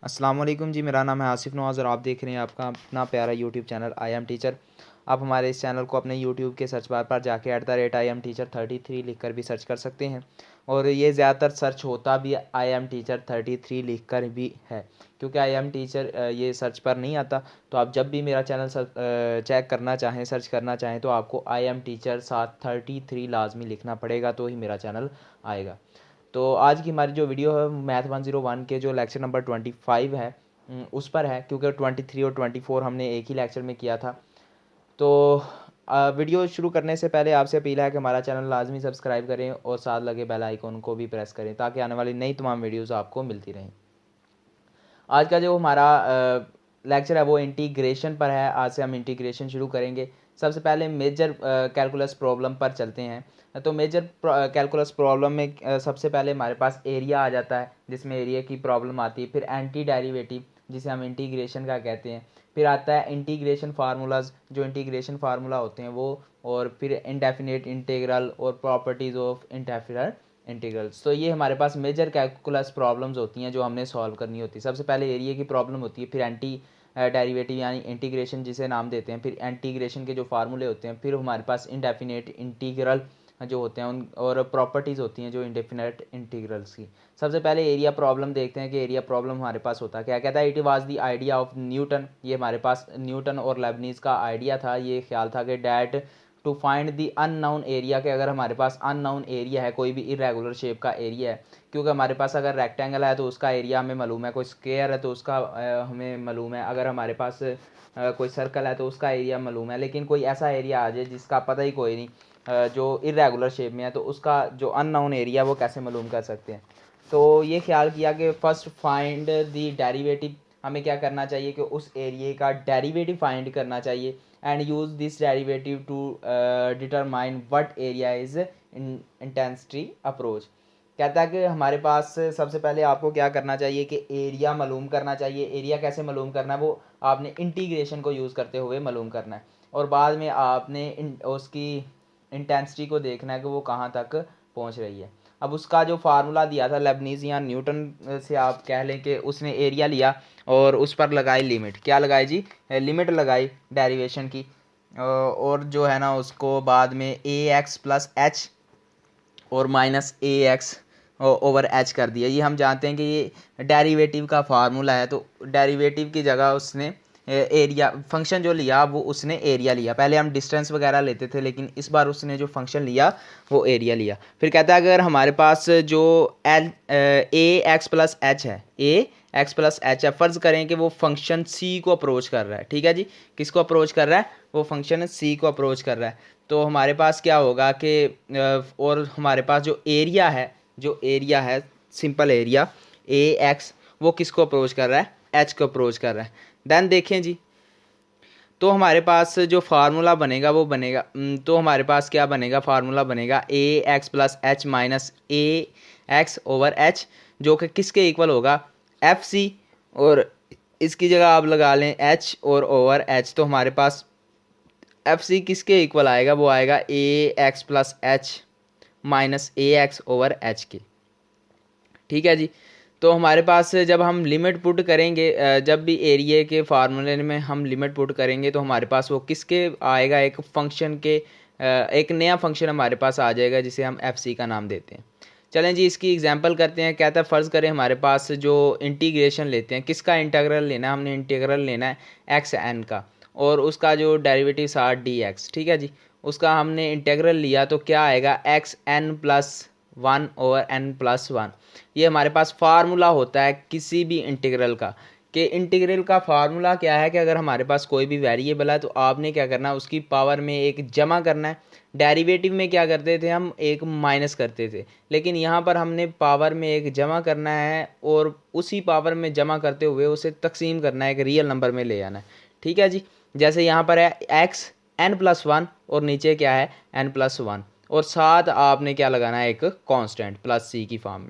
अस्सलाम वालेकुम जी। मेरा नाम है आसिफ़ नवाज़ और आप देख रहे हैं आपका अपना प्यारा YouTube channel I am teacher. आप हमारे इस चैनल को अपने यूट्यूब के सर्च बार पर जाके @IamTeacher33 लिख कर भी सर्च कर सकते हैं। और ये ज़्यादातर सर्च होता भी IamTeacher33 लिख कर भी है, क्योंकि आई एम टीचर ये सर्च पर नहीं आता। तो आप जब भी मेरा चैनल चेक करना चाहें, सर्च करना चाहें, तो आपको आई एम टीचर साथ 33 लाजमी लिखना पड़ेगा, तो ही मेरा चैनल आएगा। तो आज की हमारी जो वीडियो है मैथ 101 के जो लेक्चर नंबर 25 है उस पर है, क्योंकि 23 और 24 हमने एक ही लेक्चर में किया था। तो वीडियो शुरू करने से पहले आपसे अपील है कि हमारा चैनल लाजमी सब्सक्राइब करें और साथ लगे बेल आइकन को भी प्रेस करें, ताकि आने वाली नई तमाम वीडियोज़ आपको मिलती रहें। आज का जो हमारा लेक्चर है वो इंटीग्रेशन पर है। आज से हम इंटीग्रेशन शुरू करेंगे। सबसे पहले मेजर कैलकुलस प्रॉब्लम पर चलते हैं। तो मेजर कैलकुलस प्रॉब्लम में सबसे पहले हमारे पास एरिया आ जाता है, जिसमें एरिया की प्रॉब्लम आती है। फिर एंटी डेरिवेटिव, जिसे हम इंटीग्रेशन का कहते हैं। फिर आता है इंटीग्रेशन फार्मूलाज, जो इंटीग्रेशन फार्मूला होते हैं वो। और फिर इंडेफिनेट इंटीग्रल और प्रॉपर्टीज़ ऑफ इंडेफिनेट इंटीग्रल्स। तो ये हमारे पास मेजर कैलकुलस प्रॉब्लम्स होती हैं जो हमने सॉल्व करनी होती है। सबसे पहले एरिया की प्रॉब्लम होती है, फिर एंटी डेरिवेटिव यानी इंटीग्रेशन जिसे नाम देते हैं, फिर इंटीग्रेशन के जो फार्मूले होते हैं, फिर हमारे पास इंडेफिनेट इंटीग्रल जो होते हैं उन और प्रॉपर्टीज़ होती हैं जो इंडेफिनेट इंटीग्रल्स की। सबसे पहले एरिया प्रॉब्लम देखते हैं कि एरिया प्रॉब्लम हमारे पास होता क्या कहता है। It was the idea of Newton, ये हमारे पास न्यूटन और लेबनीज़ का आइडिया था। ये ख्याल था कि that to find the unknown area, के अगर हमारे पास अननाउन एरिया है, कोई भी इरेगुलर शेप का एरिया है, क्योंकि हमारे पास अगर रेक्टेंगल है तो उसका एरिया हमें मालूम है, कोई स्क्वायर है तो उसका हमें मालूम है, अगर हमारे पास कोई सर्कल है तो उसका एरिया मालूम है। लेकिन कोई ऐसा एरिया आ जाए जिसका पता ही कोई नहीं, जो इरेगुलर शेप में है, तो उसका जो अननाउन एरिया वो कैसे मालूम कर सकते हैं। तो ये ख्याल किया कि फ़र्स्ट फाइंड दी डेरिवेटिव, हमें क्या करना चाहिए कि उस एरिया का डेरिवेटिव फाइंड करना चाहिए। And use this derivative two determine what area is intensity approach. कहता है कि हमारे पास सबसे पहले आपको क्या करना चाहिए कि एरिया मालूम करना चाहिए। एरिया कैसे मालूम करना है, वो आपने इंटीग्रेशन को यूज़ करते हुए मालूम करना है। और बाद में आपने उसकी इंटेंसिटी को देखना है कि वो कहाँ तक पहुँच रही है। अब उसका जो फार्मूला दिया था लेबनीज़ या न्यूटन से आप कह लें कि उसने एरिया लिया और उस पर लगाई लिमिट। क्या लगाई जी? लिमिट लगाई डेरिवेशन की। और जो है ना उसको बाद में ए एक्स प्लस एच और minus a x over H कर दिया। ये हम जानते हैं कि ये डेरिवेटिव का फार्मूला है। तो डेरिवेटिव की जगह उसने एरिया फंक्शन जो लिया वो उसने एरिया लिया। पहले हम डिस्टेंस वगैरह लेते थे, लेकिन इस बार उसने जो फंक्शन लिया वो एरिया लिया। फिर कहता है अगर हमारे पास जो L A x plus H है, ए एक्स प्लस एच है, फ़र्ज़ करें कि वो फंक्शन सी को अप्रोच कर रहा है। ठीक है जी, किसको अप्रोच कर रहा है? वो फंक्शन सी को अप्रोच कर रहा है। तो हमारे पास क्या होगा कि और हमारे पास जो एरिया है, सिंपल एरिया ए एक्स, वो किसको अप्रोच कर रहा है? एच को अप्रोच कर रहा है। देन देखें जी, तो हमारे पास जो फार्मूला बनेगा वो बनेगा, तो हमारे पास क्या बनेगा? फार्मूला बनेगा a x plus h minus a x over h, जो कि किसके इक्वल होगा? F c. और इसकी जगह आप लगा लें एच और ओवर एच। तो हमारे पास एफ सी किसके इक्वल आएगा? वो आएगा ए x plus h minus a x over H के। ठीक है जी। तो हमारे पास जब हम लिमिट पुट करेंगे, जब भी एरिया के फार्मूले में हम लिमिट पुट करेंगे, तो हमारे पास वो किसके आएगा? एक फंक्शन के, एक नया फंक्शन हमारे पास आ जाएगा जिसे हम एफ सी का नाम देते हैं। चलें जी, इसकी एग्जांपल करते हैं। कहता है फ़र्ज़ करें हमारे पास जो इंटीग्रेशन लेते हैं, किसका इंटीग्रल लेना है? हमने इंटीग्रल लेना है एक्स एन का, और उसका जो डेरिवेटिव था डी एक्स। ठीक है जी, उसका हमने इंटीग्रल लिया तो क्या आएगा? X n plus one over n plus one. ये हमारे पास फार्मूला होता है किसी भी इंटीग्रल का, कि इंटीग्रल का फार्मूला क्या है कि अगर हमारे पास कोई भी वेरिएबल है तो आपने क्या करना है? उसकी पावर में एक जमा करना है। डेरिवेटिव में क्या करते थे हम? एक माइनस करते थे, लेकिन यहाँ पर हमने पावर में एक जमा करना है और उसी पावर में जमा करते हुए उसे तकसीम करना है, एक रियल नंबर में ले आना है। ठीक है जी, जैसे यहाँ पर है एक्स एन प्लस वन और नीचे क्या है? एन प्लस वन, और साथ आपने क्या लगाना है? एक कांस्टेंट प्लस सी की फॉर्म में।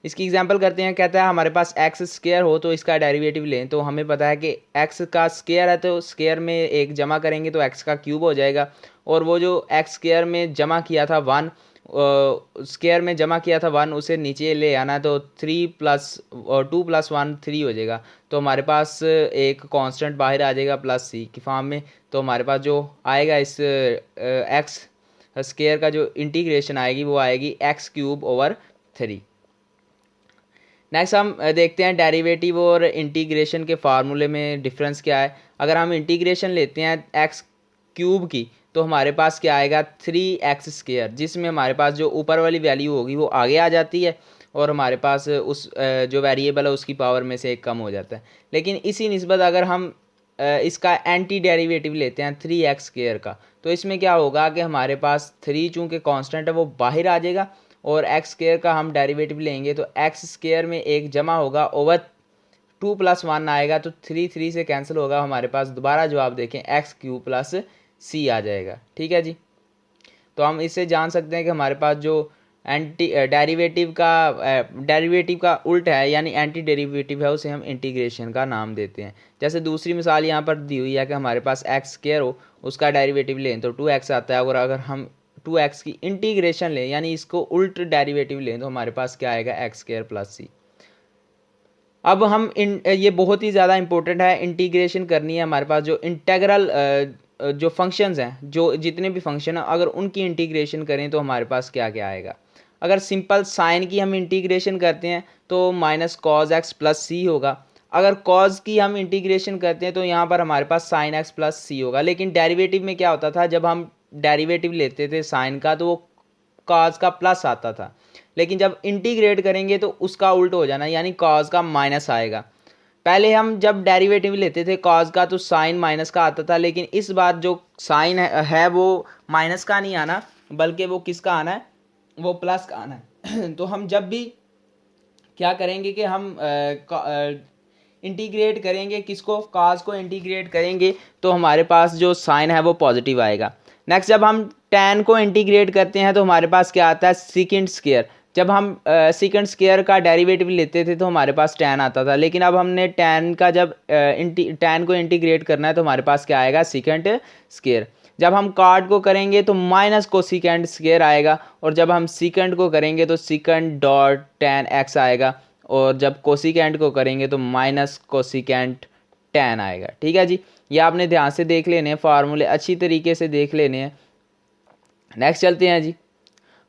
इसकी एग्जांपल करते हैं। कहता है हमारे पास एक्स स्क्वायर हो तो इसका डेरिवेटिव लें। तो हमें पता है कि एक्स का स्क्वायर है तो स्क्वायर में एक जमा करेंगे तो एक्स का क्यूब हो जाएगा, और वो जो एक्स स्क्वायर में जमा किया था वन, स्क्वायर में जमा किया था 1 उसे नीचे ले आना है, तो 2 + 1 3 हो जाएगा। तो हमारे पास एक कांस्टेंट बाहर आ जाएगा प्लस सी की फॉर्म में। तो हमारे पास जो आएगा इस एक्स स्क्वायर का जो इंटीग्रेशन आएगी वो आएगी x³/3। नेक्स्ट हम देखते हैं डेरिवेटिव और इंटीग्रेशन के फार्मूले में डिफरेंस क्या है। अगर हम इंटीग्रेशन लेते हैं x³ की तो हमारे पास क्या आएगा 3x², जिसमें हमारे पास जो ऊपर वाली वैल्यू होगी वो आगे आ जाती है और हमारे पास उस जो वेरिएबल है उसकी पावर में से एक कम हो जाता है। लेकिन इसी निस्बत अगर हम इसका एंटी डेरिवेटिव लेते हैं 3x² का, तो इसमें क्या होगा कि हमारे पास 3 चूँकि कांस्टेंट है वो बाहर आ जाएगा और x² का हम डेरिवेटिव लेंगे तो x² में एक जमा होगा ओवर 2 + 1 आएगा, तो 3 से कैंसिल होगा। हमारे पास दोबारा जवाब देखें x³ + c आ जाएगा। ठीक है जी। तो हम इससे जान सकते हैं कि हमारे पास जो एंटी डेरिवेटिव का उल्ट है यानी एंटी डेरिवेटिव है उसे हम इंटीग्रेशन का नाम देते हैं। जैसे दूसरी मिसाल यहाँ पर दी हुई है कि हमारे पास x² हो, उसका डेरिवेटिव लें तो 2x आता है, और अगर हम 2x की इंटीग्रेशन लें यानी इसको उल्ट डेरिवेटिव लें तो हमारे पास क्या आएगा x² + c। अब हम ये बहुत ही ज़्यादा इंपॉर्टेंट है, इंटीग्रेशन करनी है हमारे पास। जो इंटेग्रल जो फंक्शंस हैं, जो जितने भी फंक्शन हैं, अगर उनकी इंटीग्रेशन करें तो हमारे पास क्या क्या आएगा। अगर सिंपल साइन की हम इंटीग्रेशन करते हैं तो -cos x + c होगा। अगर cos की हम इंटीग्रेशन करते हैं तो यहाँ पर हमारे पास sin x + c होगा। लेकिन डेरिवेटिव में क्या होता था, जब हम डेरिवेटिव लेते थे साइन का तो वो cos का प्लस आता था, लेकिन जब इंटीग्रेट करेंगे तो उसका उल्ट हो जाना यानी cos का माइनस आएगा। पहले हम जब डेरिवेटिव लेते थे cos का तो साइन माइनस का आता था, लेकिन इस बार जो साइन है वो माइनस का नहीं आना बल्कि वो किसका आना है, वो प्लस का आना है। तो हम जब भी क्या करेंगे कि हम इंटीग्रेट करेंगे किसको, cos को इंटीग्रेट करेंगे तो हमारे पास जो साइन है वो पॉजिटिव आएगा। नेक्स्ट जब हम tan को इंटीग्रेट करते हैं तो हमारे पास क्या आता है sec²। जब हम sec² का डेरिवेटिव लेते थे तो हमारे पास tan आता था, लेकिन अब हमने tan का जब tan को इंटीग्रेट करना है तो हमारे पास क्या आएगा sec²। जब हम cot को करेंगे तो -cosec² आएगा, और जब हम secant को करेंगे तो secant.tan x आएगा, और जब कोसिकेंट को करेंगे तो -cosecant tan आएगा। ठीक है जी, ये आपने ध्यान से देख लेने हैं, फार्मूले अच्छी तरीके से देख लेने हैं। नेक्स्ट चलते हैं जी।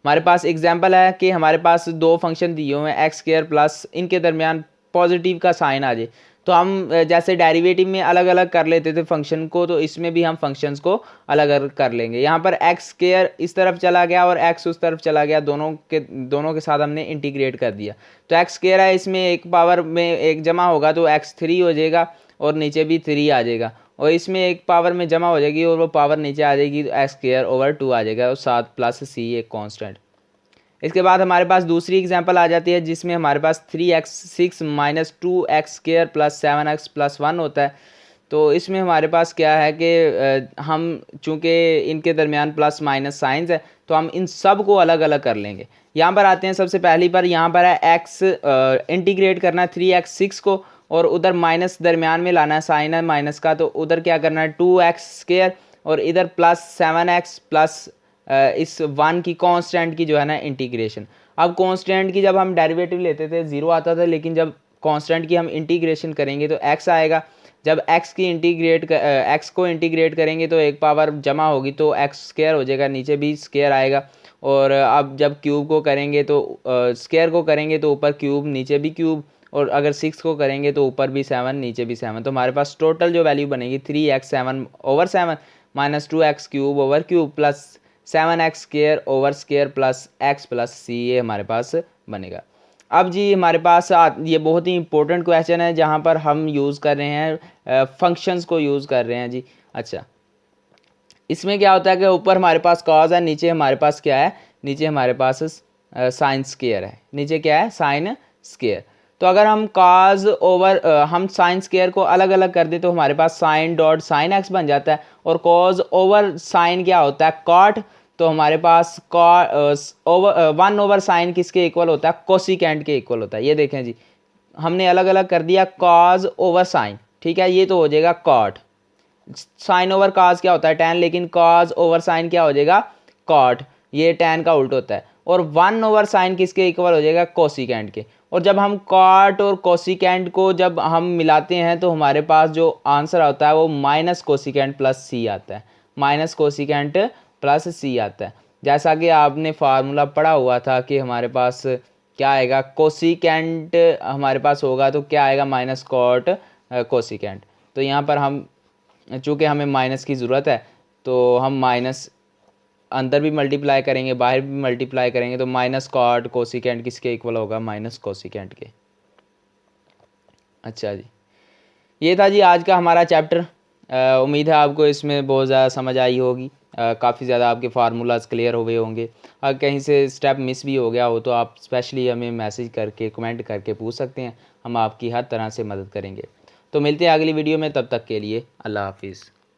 हमारे पास एग्जांपल है कि हमारे पास दो फंक्शन दिए हुए हैं x² प्लस इनके दरमियान पॉजिटिव का साइन आ जाए, तो हम जैसे डेरिवेटिव में अलग अलग कर लेते थे फंक्शन को, तो इसमें भी हम फंक्शंस को अलग अलग कर लेंगे। यहाँ पर x² इस तरफ चला गया और x उस तरफ चला गया, दोनों के साथ हमने इंटीग्रेट कर दिया। तो x² है, इसमें एक पावर में एक जमा होगा तो x3 हो जाएगा और नीचे भी 3 आ जाएगा, और इसमें एक पावर में जमा हो जाएगी और वो पावर नीचे आ जाएगी तो x²/2 आ जाएगा, और 7 + c एक कांस्टेंट। इसके बाद हमारे पास दूसरी एग्जांपल आ जाती है जिसमें हमारे पास 3x6 - 2x² + 7x + 1 होता है। तो इसमें हमारे पास क्या है कि हम चूँकि इनके दरमियान प्लस माइनस साइंस है तो हम इन सब को अलग अलग कर लेंगे। यहाँ पर आते हैं, सबसे पहली पर यहाँ पर है x इंटीग्रेट करना है 3x6 को, और उधर माइनस दरमियान में लाना है, साइन है माइनस का, तो उधर क्या करना है 2x² और इधर +7x प्लस इस 1 की कांस्टेंट की जो है ना इंटीग्रेशन। अब कांस्टेंट की जब हम डेरिवेटिव लेते थे 0 आता था, लेकिन जब कांस्टेंट की हम इंटीग्रेशन करेंगे तो x आएगा। जब x को इंटीग्रेट करेंगे तो एक पावर जमा होगी तो x² हो जाएगा, नीचे भी स्क्वायर आएगा। और अब जब क्यूब को करेंगे तो स्क्वायर को करेंगे तो ऊपर क्यूब नीचे भी क्यूब, और अगर 6 को करेंगे तो ऊपर भी 7 नीचे भी 7। तो हमारे पास टोटल जो वैल्यू बनेगी 3x7/7 - 2x³ plus 7x² plus x + c, ये हमारे पास बनेगा। अब जी हमारे पास ये बहुत ही इंपॉर्टेंट क्वेश्चन है जहाँ पर हम यूज़ कर रहे हैं फंक्शंस को यूज़ कर रहे हैं जी। अच्छा, इसमें क्या होता है कि ऊपर हमारे पास कॉज है, नीचे हमारे पास क्या है, नीचे हमारे पास साइन स्क्वायर है, नीचे क्या है साइन स्क्वायर। तो अगर हम कॉज ओवर हम साइन स्क्वायर को अलग अलग कर दे तो हमारे पास sin x बन जाता है, और कॉज ओवर साइन क्या होता है कॉट। तो हमारे पास 1/sin किसके इक्वल होता है, कोसिकेंट के इक्वल होता है। ये देखें जी, हमने अलग अलग कर दिया कॉज ओवर साइन, ठीक है, ये तो हो जाएगा कॉट। साइन ओवर कॉज क्या होता है tan, लेकिन कॉज ओवर साइन क्या हो जाएगा कॉट, ये tan का उल्ट होता है। और 1/sin किसके इक्वल हो जाएगा, कोसिकेंट के। और जब हम कॉट और कोसिकेंट को जब हम मिलाते हैं तो हमारे पास जो आंसर आता है वो माइनस कोसिकेंट प्लस सी आता है, माइनस कोसिकेंट प्लस सी आता है। जैसा कि आपने फार्मूला पढ़ा हुआ था कि हमारे पास क्या आएगा, कोसिकेंट हमारे पास होगा तो क्या आएगा, माइनस कॉट कोसिकेंट। तो यहाँ पर हम चूँकि हमें माइनस की ज़रूरत है तो हम माइनस अंदर भी मल्टीप्लाई करेंगे बाहर भी मल्टीप्लाई करेंगे, तो माइनस कॉट कोसिकेंट किसके इक्वल होगा, माइनस कोसिकेंट के। अच्छा जी, ये था जी आज का हमारा चैप्टर। उम्मीद है आपको इसमें बहुत ज़्यादा समझ आई होगी, काफ़ी ज़्यादा आपके फार्मूलाज क्लियर हुए होंगे। अगर कहीं से स्टेप मिस भी हो गया हो तो आप स्पेशली हमें मैसेज करके कमेंट करके पूछ सकते हैं, हम आपकी हर तरह से मदद करेंगे। तो मिलते हैं अगली वीडियो में, तब तक के लिए अल्लाह हाफिज़।